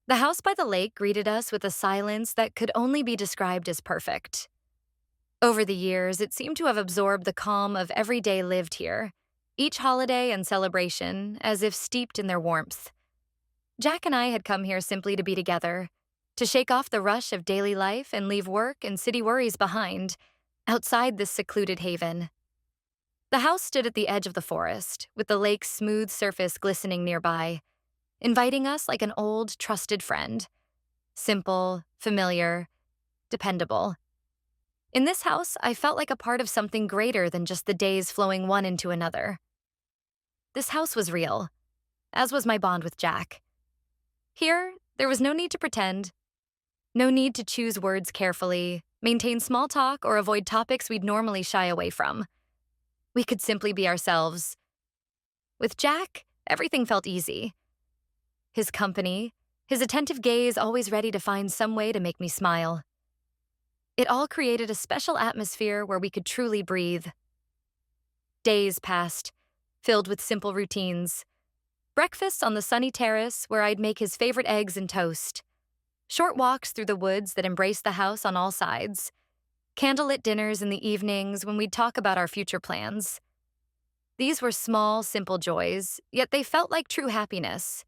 The house by the lake greeted us with a silence that could only be described as perfect. Over the years, it seemed to have absorbed the calm of every day lived here, each holiday and celebration as if steeped in their warmth. Jack and I had come here simply to be together, to shake off the rush of daily life and leave work and city worries behind, outside this secluded haven. The house stood at the edge of the forest, with the lake's smooth surface glistening nearby, inviting us like an old, trusted friend. Simple, familiar, dependable. In this house, I felt like a part of something greater than just the days flowing one into another. This house was real, as was my bond with Jack. Here, there was no need to pretend, no need to choose words carefully, maintain small talk, or avoid topics we'd normally shy away from. We could simply be ourselves. With Jack, everything felt easy. His company, his attentive gaze always ready to find some way to make me smile. It all created a special atmosphere where we could truly breathe. Days passed, filled with simple routines. Breakfasts on the sunny terrace where I'd make his favorite eggs and toast. Short walks through the woods that embraced the house on all sides. Candlelit dinners in the evenings when we'd talk about our future plans. These were small, simple joys, yet they felt like true happiness.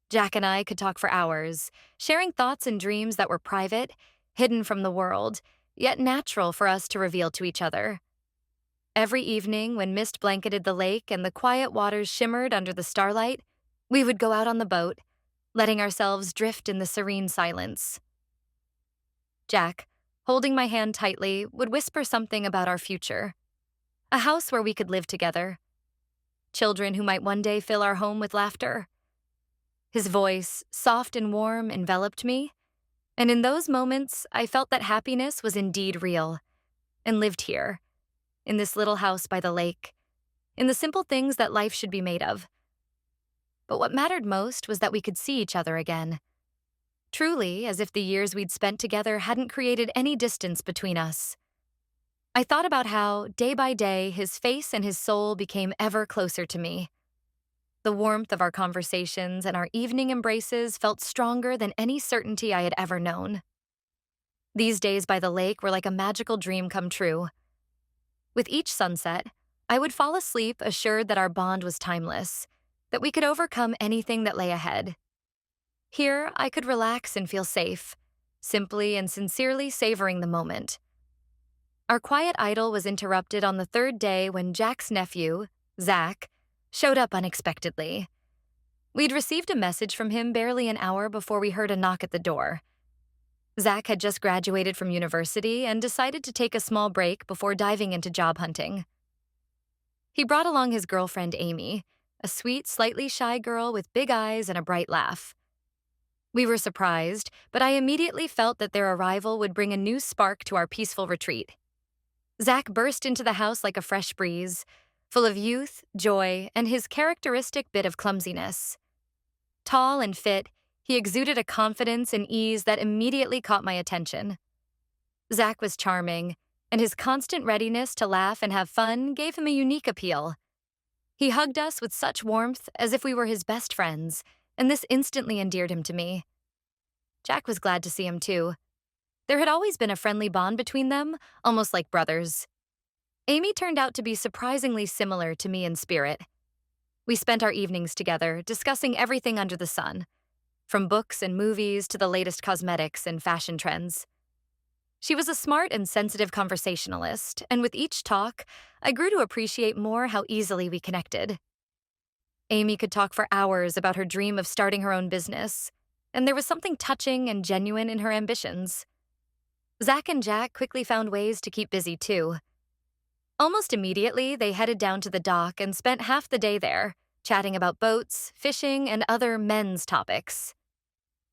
Jack and I could talk for hours, sharing thoughts and dreams that were private, hidden from the world, yet natural for us to reveal to each other. Every evening, when mist blanketed the lake and the quiet waters shimmered under the starlight, we would go out on the boat, letting ourselves drift in the serene silence. Jack, holding my hand tightly, would whisper something about our future. A house where we could live together. Children who might one day fill our home with laughter. His voice, soft and warm, enveloped me, and in those moments, I felt that happiness was indeed real, and lived here, in this little house by the lake, in the simple things that life should be made of. But what mattered most was that we could see each other again. Truly, as if the years we'd spent together hadn't created any distance between us. I thought about how, day by day, his face and his soul became ever closer to me. The warmth of our conversations and our evening embraces felt stronger than any certainty I had ever known. These days by the lake were like a magical dream come true. With each sunset, I would fall asleep assured that our bond was timeless, that we could overcome anything that lay ahead. Here, I could relax and feel safe, simply and sincerely savoring the moment. Our quiet idyll was interrupted on the third day when Jack's nephew, Zach, showed up unexpectedly. We'd received a message from him barely an hour before we heard a knock at the door. Zach had just graduated from university and decided to take a small break before diving into job hunting. He brought along his girlfriend, Amy, a sweet, slightly shy girl with big eyes and a bright laugh. We were surprised, but I immediately felt that their arrival would bring a new spark to our peaceful retreat. Zach burst into the house like a fresh breeze, full of youth, joy, and his characteristic bit of clumsiness. Tall and fit, he exuded a confidence and ease that immediately caught my attention. Zach was charming, and his constant readiness to laugh and have fun gave him a unique appeal. He hugged us with such warmth as if we were his best friends, and this instantly endeared him to me. Jack was glad to see him too. There had always been a friendly bond between them, almost like brothers. Amy turned out to be surprisingly similar to me in spirit. We spent our evenings together, discussing everything under the sun, from books and movies to the latest cosmetics and fashion trends. She was a smart and sensitive conversationalist, and with each talk, I grew to appreciate more how easily we connected. Amy could talk for hours about her dream of starting her own business, and there was something touching and genuine in her ambitions. Zach and Jack quickly found ways to keep busy too. Almost immediately, they headed down to the dock and spent half the day there, chatting about boats, fishing, and other men's topics.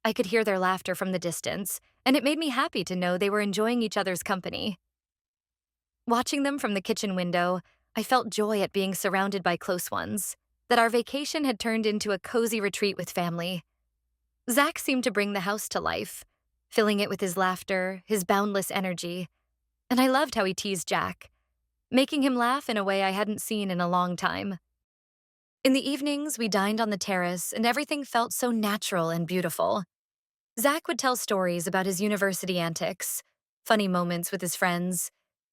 I could hear their laughter from the distance, and it made me happy to know they were enjoying each other's company. Watching them from the kitchen window, I felt joy at being surrounded by close ones, that our vacation had turned into a cozy retreat with family. Zach seemed to bring the house to life, filling it with his laughter, his boundless energy, and I loved how he teased Jack, making him laugh in a way I hadn't seen in a long time. In the evenings, we dined on the terrace, and everything felt so natural and beautiful. Zach would tell stories about his university antics, funny moments with his friends,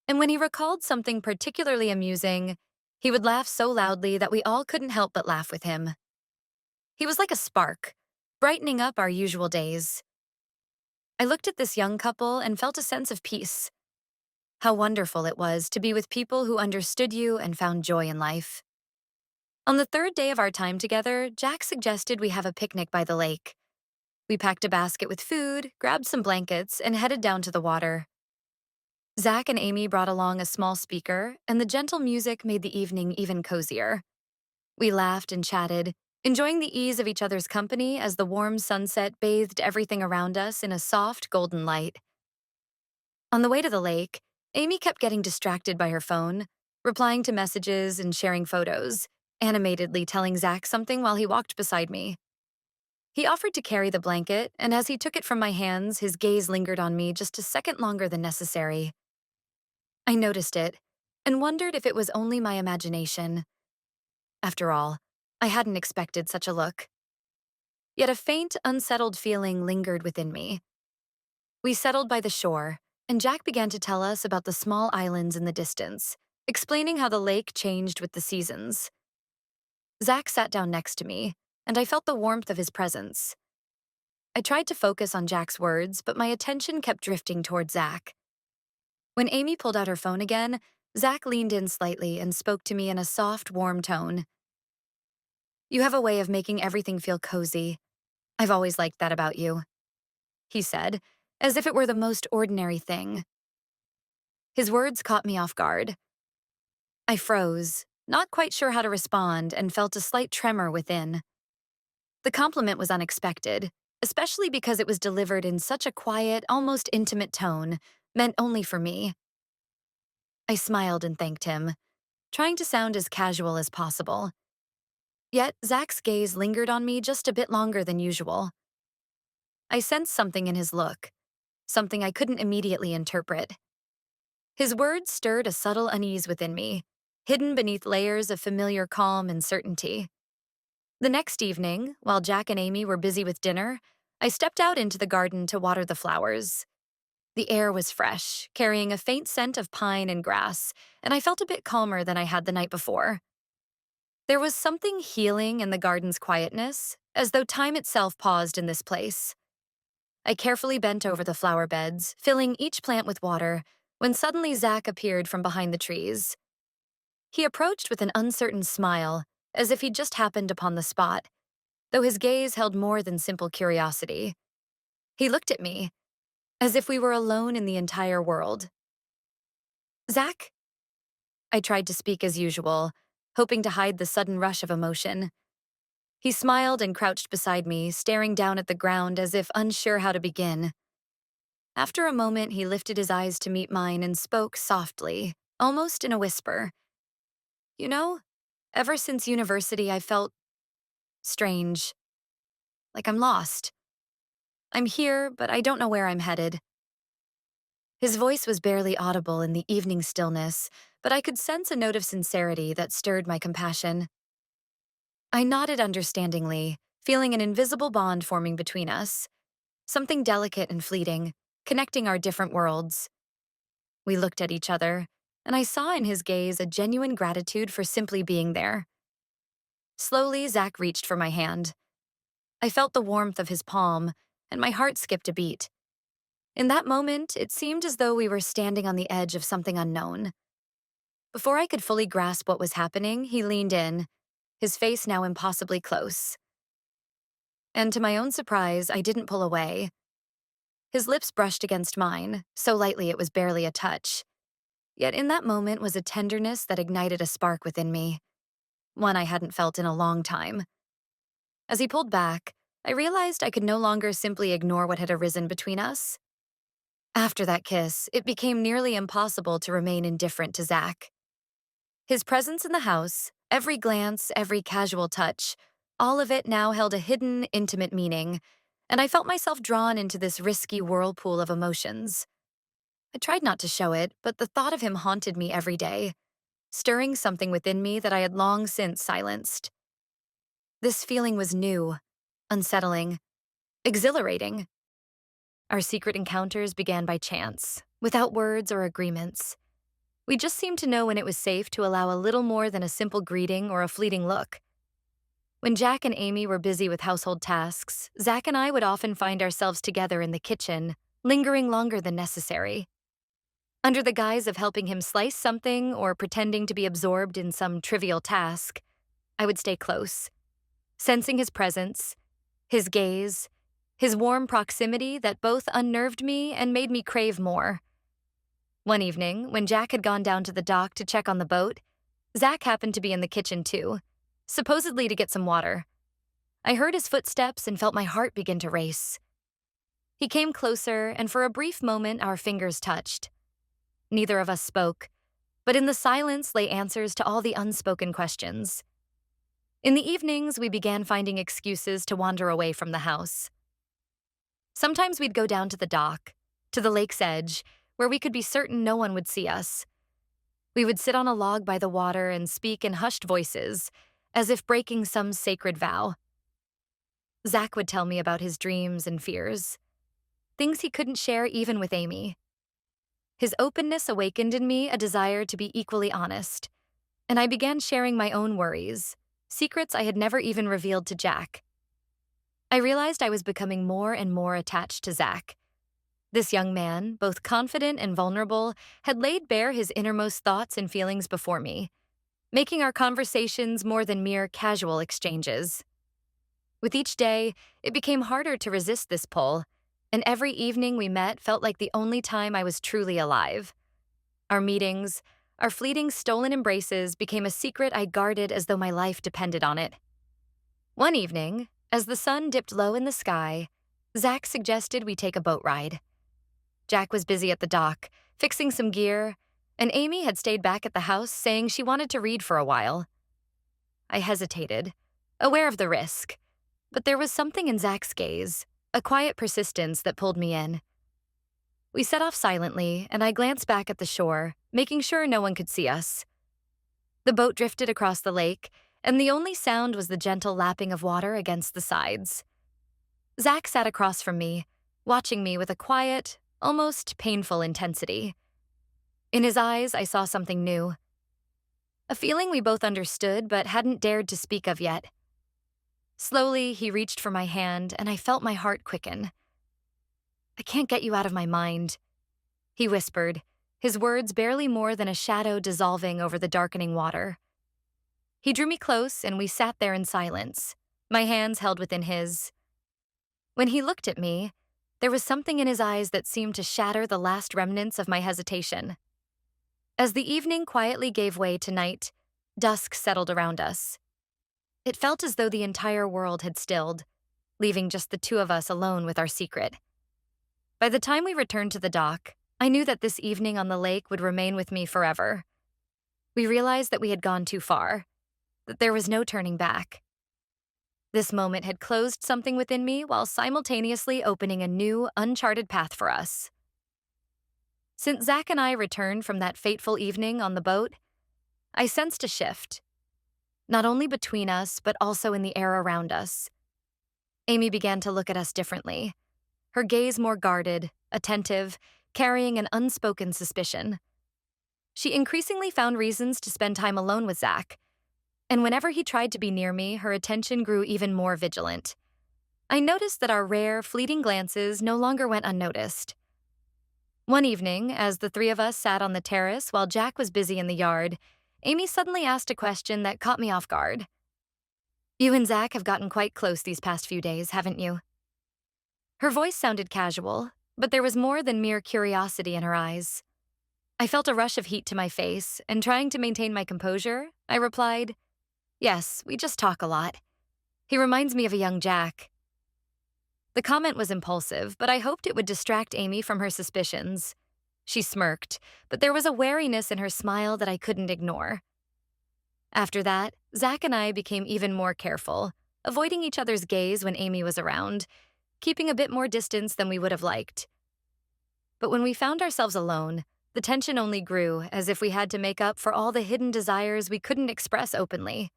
and when he recalled something particularly amusing, he would laugh so loudly that we all couldn't help but laugh with him. He was like a spark, brightening up our usual days. I looked at this young couple and felt a sense of peace. How wonderful it was to be with people who understood you and found joy in life. On the third day of our time together, Jack suggested we have a picnic by the lake. We packed a basket with food, grabbed some blankets, and headed down to the water. Zach and Amy brought along a small speaker, and the gentle music made the evening even cozier. We laughed and chatted, enjoying the ease of each other's company as the warm sunset bathed everything around us in a soft, golden light. On the way to the lake, Amy kept getting distracted by her phone, replying to messages and sharing photos, animatedly telling Zach something while he walked beside me. He offered to carry the blanket, and as he took it from my hands, his gaze lingered on me just a second longer than necessary. I noticed it, and wondered if it was only my imagination. After all, I hadn't expected such a look. Yet a faint, unsettled feeling lingered within me. We settled by the shore, and Jack began to tell us about the small islands in the distance, explaining how the lake changed with the seasons. Zach sat down next to me, and I felt the warmth of his presence. I tried to focus on Jack's words, but my attention kept drifting toward Zach. When Amy pulled out her phone again, Zach leaned in slightly and spoke to me in a soft, warm tone. "You have a way of making everything feel cozy. I've always liked that about you," he said, as if it were the most ordinary thing. His words caught me off guard. I froze, not quite sure how to respond, and felt a slight tremor within. The compliment was unexpected, especially because it was delivered in such a quiet, almost intimate tone, meant only for me. I smiled and thanked him, trying to sound as casual as possible. Yet Zach's gaze lingered on me just a bit longer than usual. I sensed something in his look, something I couldn't immediately interpret. His words stirred a subtle unease within me, hidden beneath layers of familiar calm and certainty. The next evening, while Jack and Amy were busy with dinner, I stepped out into the garden to water the flowers. The air was fresh, carrying a faint scent of pine and grass, and I felt a bit calmer than I had the night before. There was something healing in the garden's quietness, as though time itself paused in this place. I carefully bent over the flower beds, filling each plant with water, when suddenly Zach appeared from behind the trees. He approached with an uncertain smile, as if he'd just happened upon the spot, though his gaze held more than simple curiosity. He looked at me, as if we were alone in the entire world. "Zach?" I tried to speak as usual, hoping to hide the sudden rush of emotion. He smiled and crouched beside me, staring down at the ground as if unsure how to begin. After a moment, he lifted his eyes to meet mine and spoke softly, almost in a whisper. "You know, ever since university, I felt strange, like I'm lost. I'm here, but I don't know where I'm headed." His voice was barely audible in the evening stillness, but I could sense a note of sincerity that stirred my compassion. I nodded understandingly, feeling an invisible bond forming between us, something delicate and fleeting, connecting our different worlds. We looked at each other, and I saw in his gaze a genuine gratitude for simply being there. Slowly, Zach reached for my hand. I felt the warmth of his palm, and my heart skipped a beat. In that moment, it seemed as though we were standing on the edge of something unknown. Before I could fully grasp what was happening, he leaned in, his face now impossibly close. And to my own surprise, I didn't pull away. His lips brushed against mine, so lightly it was barely a touch. Yet in that moment was a tenderness that ignited a spark within me, one I hadn't felt in a long time. As he pulled back, I realized I could no longer simply ignore what had arisen between us. After that kiss, it became nearly impossible to remain indifferent to Zach. His presence in the house, every glance, every casual touch, all of it now held a hidden, intimate meaning, and I felt myself drawn into this risky whirlpool of emotions. I tried not to show it, but the thought of him haunted me every day, stirring something within me that I had long since silenced. This feeling was new, unsettling, exhilarating, Our secret encounters began by chance, without words or agreements. We just seemed to know when it was safe to allow a little more than a simple greeting or a fleeting look. When Jack and Amy were busy with household tasks, Zach and I would often find ourselves together in the kitchen, lingering longer than necessary. Under the guise of helping him slice something or pretending to be absorbed in some trivial task, I would stay close, sensing his presence, his gaze, his warm proximity that both unnerved me and made me crave more. One evening, when Jack had gone down to the dock to check on the boat, Zach happened to be in the kitchen too, supposedly to get some water. I heard his footsteps and felt my heart begin to race. He came closer, and for a brief moment our fingers touched. Neither of us spoke, but in the silence lay answers to all the unspoken questions. In the evenings, we began finding excuses to wander away from the house. Sometimes we'd go down to the dock, to the lake's edge, where we could be certain no one would see us. We would sit on a log by the water and speak in hushed voices, as if breaking some sacred vow. Zach would tell me about his dreams and fears, things he couldn't share even with Amy. His openness awakened in me a desire to be equally honest, and I began sharing my own worries, secrets I had never even revealed to Jack. I realized I was becoming more and more attached to Zach. This young man, both confident and vulnerable, had laid bare his innermost thoughts and feelings before me, making our conversations more than mere casual exchanges. With each day, it became harder to resist this pull, and every evening we met felt like the only time I was truly alive. Our meetings, our fleeting stolen embraces became a secret I guarded as though my life depended on it. One evening, as the sun dipped low in the sky, Zach suggested we take a boat ride. Jack was busy at the dock, fixing some gear, and Amy had stayed back at the house saying she wanted to read for a while. I hesitated, aware of the risk, but there was something in Zach's gaze, a quiet persistence that pulled me in. We set off silently, and I glanced back at the shore, making sure no one could see us. The boat drifted across the lake, and the only sound was the gentle lapping of water against the sides. Zach sat across from me, watching me with a quiet, almost painful intensity. In his eyes, I saw something new. A feeling we both understood but hadn't dared to speak of yet. Slowly, he reached for my hand, and I felt my heart quicken. "I can't get you out of my mind," he whispered, his words barely more than a shadow dissolving over the darkening water. He drew me close, and we sat there in silence, my hands held within his. When he looked at me, there was something in his eyes that seemed to shatter the last remnants of my hesitation. As the evening quietly gave way to night, dusk settled around us. It felt as though the entire world had stilled, leaving just the two of us alone with our secret. By the time we returned to the dock, I knew that this evening on the lake would remain with me forever. We realized that we had gone too far, that there was no turning back. This moment had closed something within me while simultaneously opening a new, uncharted path for us. Since Zach and I returned from that fateful evening on the boat, I sensed a shift, not only between us, but also in the air around us. Amy began to look at us differently, her gaze more guarded, attentive, carrying an unspoken suspicion. She increasingly found reasons to spend time alone with Zach, and whenever he tried to be near me, her attention grew even more vigilant. I noticed that our rare, fleeting glances no longer went unnoticed. One evening, as the three of us sat on the terrace while Jack was busy in the yard, Amy suddenly asked a question that caught me off guard. "You and Zach have gotten quite close these past few days, haven't you?" Her voice sounded casual, but there was more than mere curiosity in her eyes. I felt a rush of heat to my face, and trying to maintain my composure, I replied, "Yes, we just talk a lot. He reminds me of a young Jack." The comment was impulsive, but I hoped it would distract Amy from her suspicions. She smirked, but there was a wariness in her smile that I couldn't ignore. After that, Zach and I became even more careful, avoiding each other's gaze when Amy was around, keeping a bit more distance than we would have liked. But when we found ourselves alone, the tension only grew, as if we had to make up for all the hidden desires we couldn't express openly.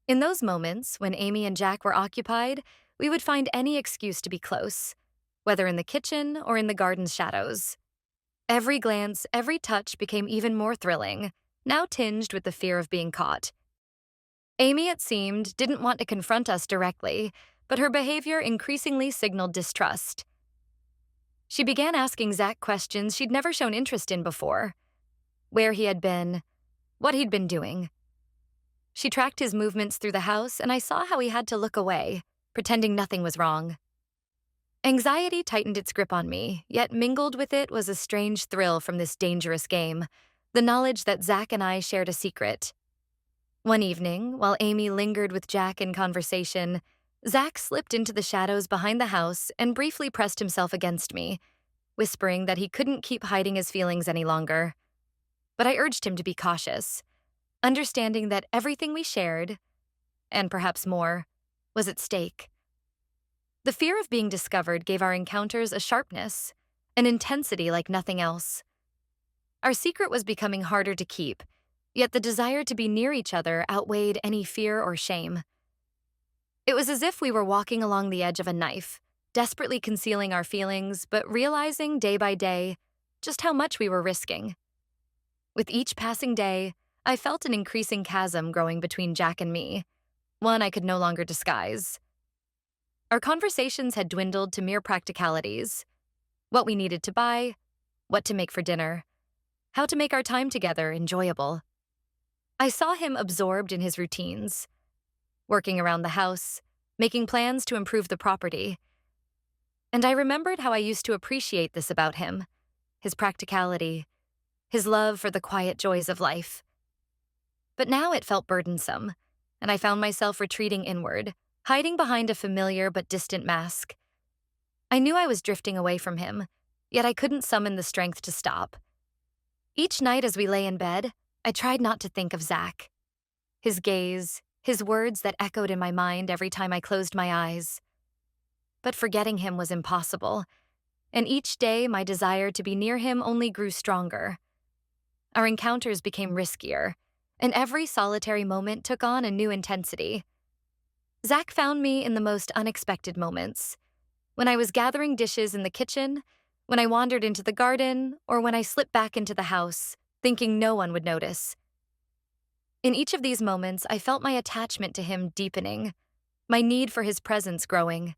In those moments, when Amy and Jack were occupied, we would find any excuse to be close, whether in the kitchen or in the garden's shadows. Every glance, every touch became even more thrilling, now tinged with the fear of being caught. Amy, it seemed, didn't want to confront us directly, but her behavior increasingly signaled distrust. She began asking Zach questions she'd never shown interest in before. Where he had been, what he'd been doing. She tracked his movements through the house, and I saw how he had to look away, pretending nothing was wrong. Anxiety tightened its grip on me, yet mingled with it was a strange thrill from this dangerous game, the knowledge that Zach and I shared a secret. One evening, while Amy lingered with Jack in conversation, Zach slipped into the shadows behind the house and briefly pressed himself against me, whispering that he couldn't keep hiding his feelings any longer. But I urged him to be cautious, understanding that everything we shared, and perhaps more, was at stake. The fear of being discovered gave our encounters a sharpness, an intensity like nothing else. Our secret was becoming harder to keep, yet the desire to be near each other outweighed any fear or shame. It was as if we were walking along the edge of a knife, desperately concealing our feelings, but realizing day by day just how much we were risking. With each passing day, I felt an increasing chasm growing between Jack and me, one I could no longer disguise. Our conversations had dwindled to mere practicalities: what we needed to buy, what to make for dinner, how to make our time together enjoyable. I saw him absorbed in his routines, working around the house, making plans to improve the property. And I remembered how I used to appreciate this about him, his practicality, his love for the quiet joys of life. But now it felt burdensome, and I found myself retreating inward, hiding behind a familiar but distant mask. I knew I was drifting away from him, yet I couldn't summon the strength to stop. Each night as we lay in bed, I tried not to think of Zach. His gaze, his words that echoed in my mind every time I closed my eyes. But forgetting him was impossible, and each day my desire to be near him only grew stronger. Our encounters became riskier, and every solitary moment took on a new intensity. Zach found me in the most unexpected moments. When I was gathering dishes in the kitchen, when I wandered into the garden, or when I slipped back into the house, thinking no one would notice. In each of these moments, I felt my attachment to him deepening, my need for his presence growing.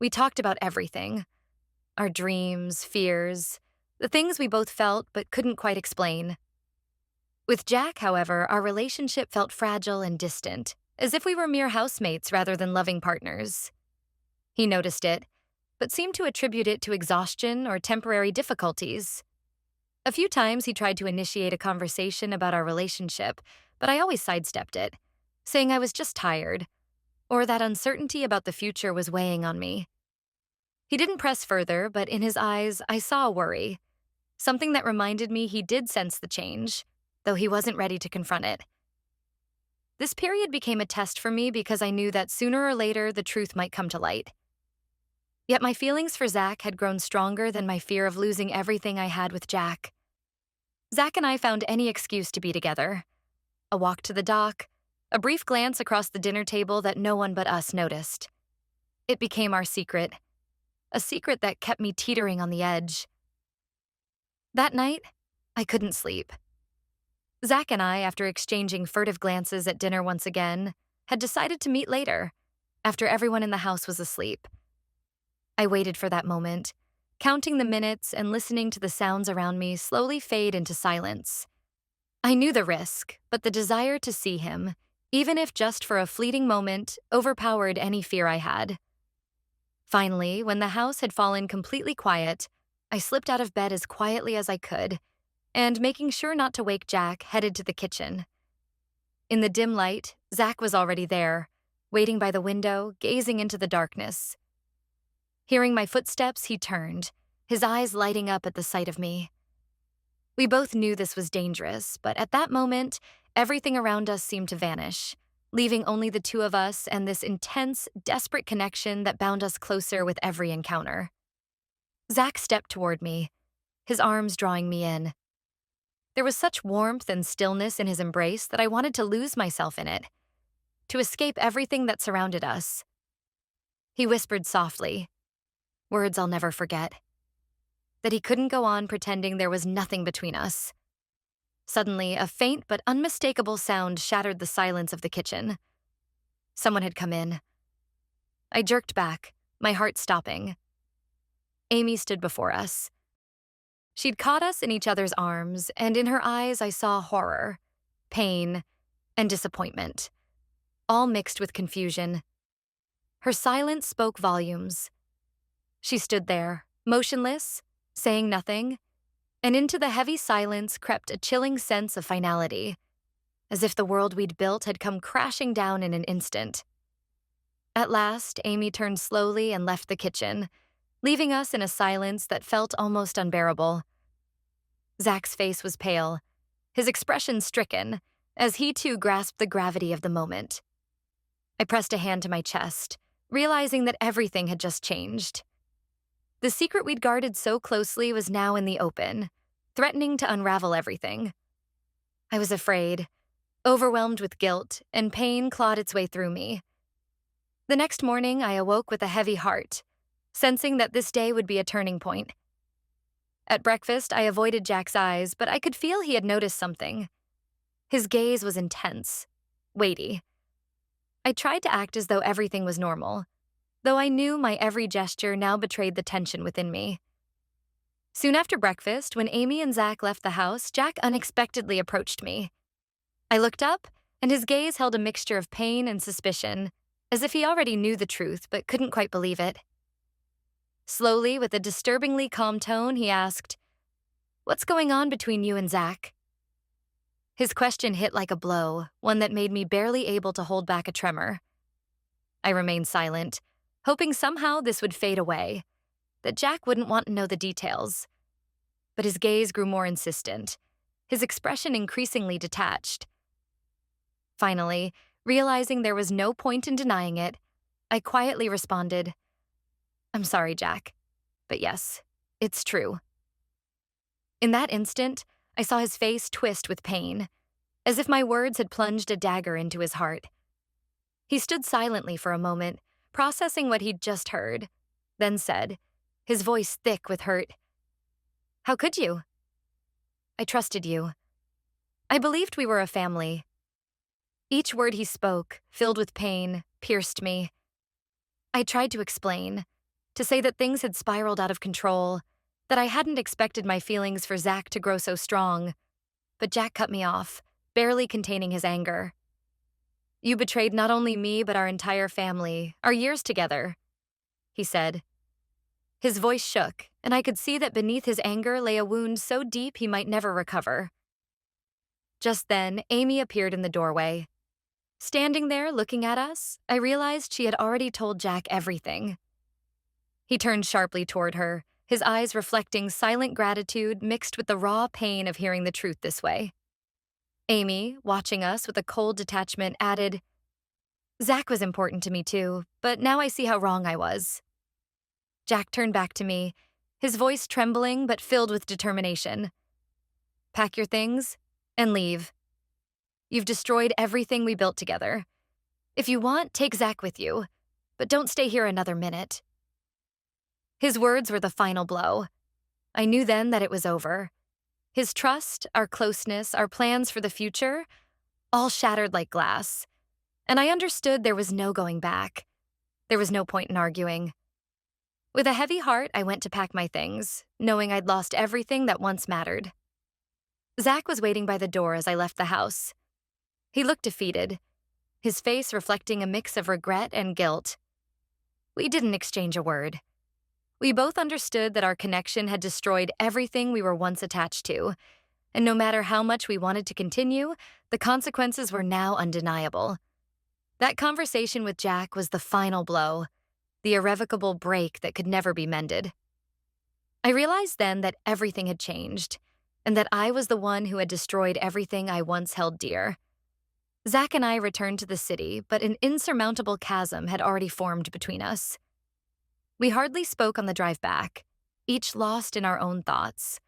We talked about everything: our dreams, fears, the things we both felt but couldn't quite explain. With Jack, however, our relationship felt fragile and distant, as if we were mere housemates rather than loving partners. He noticed it, but seemed to attribute it to exhaustion or temporary difficulties. A few times he tried to initiate a conversation about our relationship, but I always sidestepped it, saying I was just tired, or that uncertainty about the future was weighing on me. He didn't press further, but in his eyes I saw a worry, something that reminded me he did sense the change, though he wasn't ready to confront it. This period became a test for me because I knew that sooner or later the truth might come to light. Yet my feelings for Zach had grown stronger than my fear of losing everything I had with Jack. Zach and I found any excuse to be together: a walk to the dock, a brief glance across the dinner table that no one but us noticed. It became our secret, a secret that kept me teetering on the edge. That night, I couldn't sleep. Zach and I, after exchanging furtive glances at dinner once again, had decided to meet later, after everyone in the house was asleep. I waited for that moment, counting the minutes and listening to the sounds around me slowly fade into silence. I knew the risk, but the desire to see him, even if just for a fleeting moment, overpowered any fear I had. Finally, when the house had fallen completely quiet, I slipped out of bed as quietly as I could, and making sure not to wake Jack, headed to the kitchen. In the dim light, Zach was already there, waiting by the window, gazing into the darkness. Hearing my footsteps, he turned, his eyes lighting up at the sight of me. We both knew this was dangerous, but at that moment, everything around us seemed to vanish, leaving only the two of us and this intense, desperate connection that bound us closer with every encounter. Zach stepped toward me, his arms drawing me in. There was such warmth and stillness in his embrace that I wanted to lose myself in it, to escape everything that surrounded us. He whispered softly, Words I'll never forget. That he couldn't go on pretending there was nothing between us. Suddenly, a faint but unmistakable sound shattered the silence of the kitchen. Someone had come in. I jerked back, my heart stopping. Amy stood before us. She'd caught us in each other's arms, and in her eyes I saw horror, pain, and disappointment, all mixed with confusion. Her silence spoke volumes. She stood there, motionless, saying nothing, and into the heavy silence crept a chilling sense of finality, as if the world we'd built had come crashing down in an instant. At last, Amy turned slowly and left the kitchen, leaving us in a silence that felt almost unbearable. Zach's face was pale, his expression stricken, as he too grasped the gravity of the moment. I pressed a hand to my chest, realizing that everything had just changed. The secret we'd guarded so closely was now in the open, threatening to unravel everything. I was afraid, overwhelmed with guilt, and pain clawed its way through me. The next morning, I awoke with a heavy heart, sensing that this day would be a turning point. At breakfast, I avoided Jack's eyes, but I could feel he had noticed something. His gaze was intense, weighty. I tried to act as though everything was normal, though I knew my every gesture now betrayed the tension within me. Soon after breakfast, when Amy and Zach left the house, Jack unexpectedly approached me. I looked up, and his gaze held a mixture of pain and suspicion, as if he already knew the truth but couldn't quite believe it. Slowly, with a disturbingly calm tone, he asked, "What's going on between you and Zach?" His question hit like a blow, one that made me barely able to hold back a tremor. I remained silent, hoping somehow this would fade away, that Jack wouldn't want to know the details. But his gaze grew more insistent, his expression increasingly detached. Finally, realizing there was no point in denying it, I quietly responded, "I'm sorry, Jack, but yes, it's true." In that instant, I saw his face twist with pain, as if my words had plunged a dagger into his heart. He stood silently for a moment, processing what he'd just heard, then said, his voice thick with hurt, "How could you? I trusted you. I believed we were a family." Each word he spoke, filled with pain, pierced me. I tried to explain, to say that things had spiraled out of control, that I hadn't expected my feelings for Zach to grow so strong, but Jack cut me off, barely containing his anger. "You betrayed not only me but our entire family, our years together," he said. His voice shook, and I could see that beneath his anger lay a wound so deep he might never recover. Just then, Amy appeared in the doorway. Standing there looking at us, I realized she had already told Jack everything. He turned sharply toward her, his eyes reflecting silent gratitude mixed with the raw pain of hearing the truth this way. Amy, watching us with a cold detachment, added, "Zach was important to me too, but now I see how wrong I was." Jack turned back to me, his voice trembling but filled with determination. "Pack your things and leave. You've destroyed everything we built together. If you want, take Zach with you, but don't stay here another minute." His words were the final blow. I knew then that it was over. His trust, our closeness, our plans for the future, all shattered like glass. And I understood there was no going back. There was no point in arguing. With a heavy heart, I went to pack my things, knowing I'd lost everything that once mattered. Zach was waiting by the door as I left the house. He looked defeated, his face reflecting a mix of regret and guilt. We didn't exchange a word. We both understood that our connection had destroyed everything we were once attached to, and no matter how much we wanted to continue, the consequences were now undeniable. That conversation with Jack was the final blow, the irrevocable break that could never be mended. I realized then that everything had changed, and that I was the one who had destroyed everything I once held dear. Zach and I returned to the city, but an insurmountable chasm had already formed between us. We hardly spoke on the drive back, each lost in our own thoughts,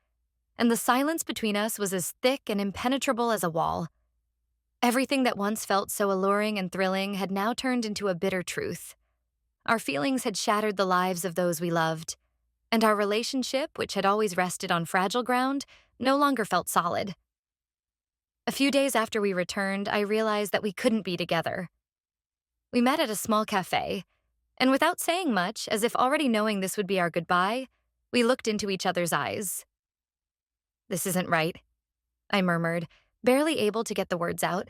and the silence between us was as thick and impenetrable as a wall. Everything that once felt so alluring and thrilling had now turned into a bitter truth, Our feelings had shattered the lives of those we loved, and our relationship, which had always rested on fragile ground, no longer felt solid. A few days after we returned, I realized that we couldn't be together. We met at a small cafe, and without saying much, as if already knowing this would be our goodbye, we looked into each other's eyes. "This isn't right," I murmured, barely able to get the words out.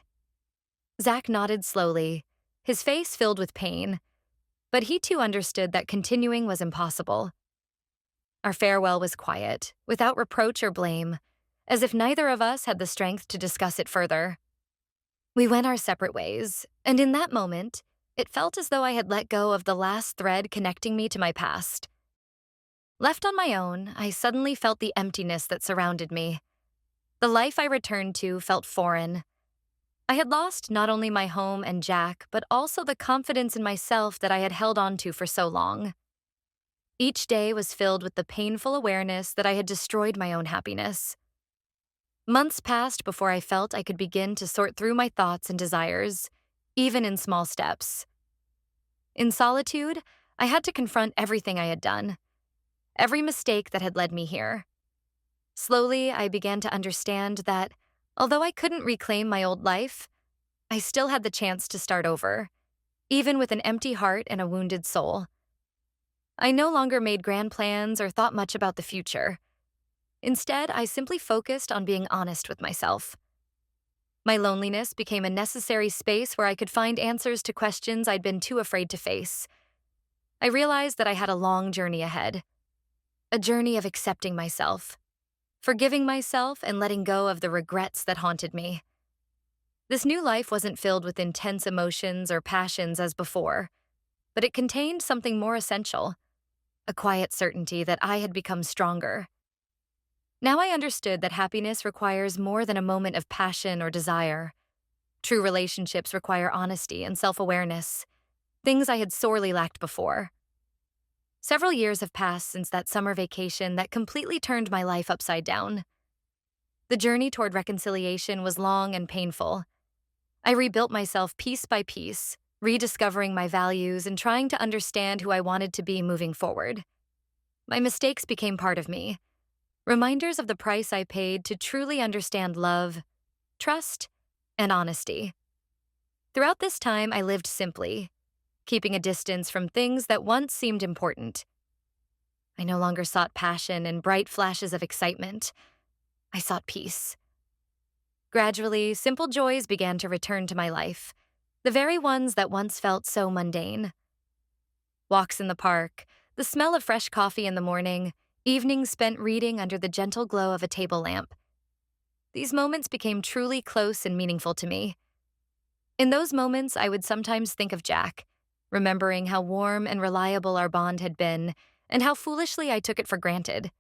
Zach nodded slowly, his face filled with pain, but he too understood that continuing was impossible. Our farewell was quiet, without reproach or blame, as if neither of us had the strength to discuss it further. We went our separate ways, and in that moment, it felt as though I had let go of the last thread connecting me to my past. Left on my own, I suddenly felt the emptiness that surrounded me. The life I returned to felt foreign. I had lost not only my home and Jack, but also the confidence in myself that I had held on to for so long. Each day was filled with the painful awareness that I had destroyed my own happiness. Months passed before I felt I could begin to sort through my thoughts and desires, even in small steps. In solitude, I had to confront everything I had done, every mistake that had led me here. Slowly, I began to understand that, although I couldn't reclaim my old life, I still had the chance to start over, even with an empty heart and a wounded soul. I no longer made grand plans or thought much about the future. Instead, I simply focused on being honest with myself. My loneliness became a necessary space where I could find answers to questions I'd been too afraid to face. I realized that I had a long journey ahead, a journey of accepting myself, forgiving myself, and letting go of the regrets that haunted me. This new life wasn't filled with intense emotions or passions as before, but it contained something more essential, a quiet certainty that I had become stronger. Now I understood that happiness requires more than a moment of passion or desire. True relationships require honesty and self-awareness, things I had sorely lacked before. Several years have passed since that summer vacation that completely turned my life upside down. The journey toward reconciliation was long and painful. I rebuilt myself piece by piece, rediscovering my values and trying to understand who I wanted to be moving forward. My mistakes became part of me, reminders of the price I paid to truly understand love, trust, and honesty. Throughout this time, I lived simply, keeping a distance from things that once seemed important. I no longer sought passion and bright flashes of excitement. I sought peace. Gradually, simple joys began to return to my life, the very ones that once felt so mundane. Walks in the park, the smell of fresh coffee in the morning, evenings spent reading under the gentle glow of a table lamp. These moments became truly close and meaningful to me. In those moments, I would sometimes think of Jack, remembering how warm and reliable our bond had been, and how foolishly I took it for granted.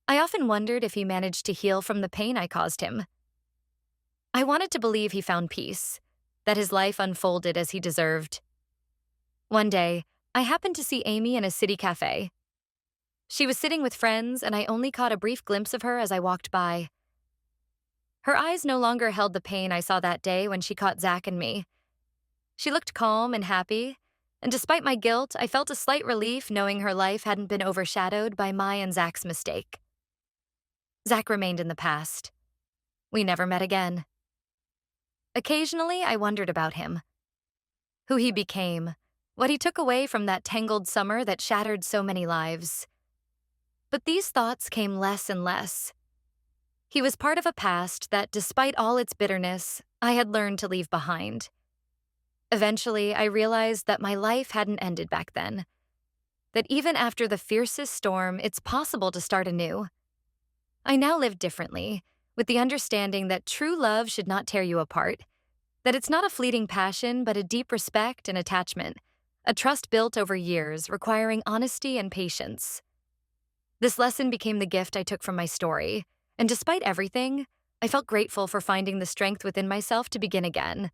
I often wondered if he managed to heal from the pain I caused him. I wanted to believe he found peace, that his life unfolded as he deserved. One day, I happened to see Amy in a city cafe. She was sitting with friends, and I only caught a brief glimpse of her as I walked by. Her eyes no longer held the pain I saw that day when she caught Zach and me. She looked calm and happy, and despite my guilt, I felt a slight relief knowing her life hadn't been overshadowed by my and Zach's mistake. Zach remained in the past. We never met again. Occasionally, I wondered about him, who he became, what he took away from that tangled summer that shattered so many lives. But these thoughts came less and less. He was part of a past that, despite all its bitterness, I had learned to leave behind. Eventually, I realized that my life hadn't ended back then, that even after the fiercest storm, it's possible to start anew. I now live differently, with the understanding that true love should not tear you apart, that it's not a fleeting passion but a deep respect and attachment, a trust built over years, requiring honesty and patience. This lesson became the gift I took from my story, and despite everything, I felt grateful for finding the strength within myself to begin again.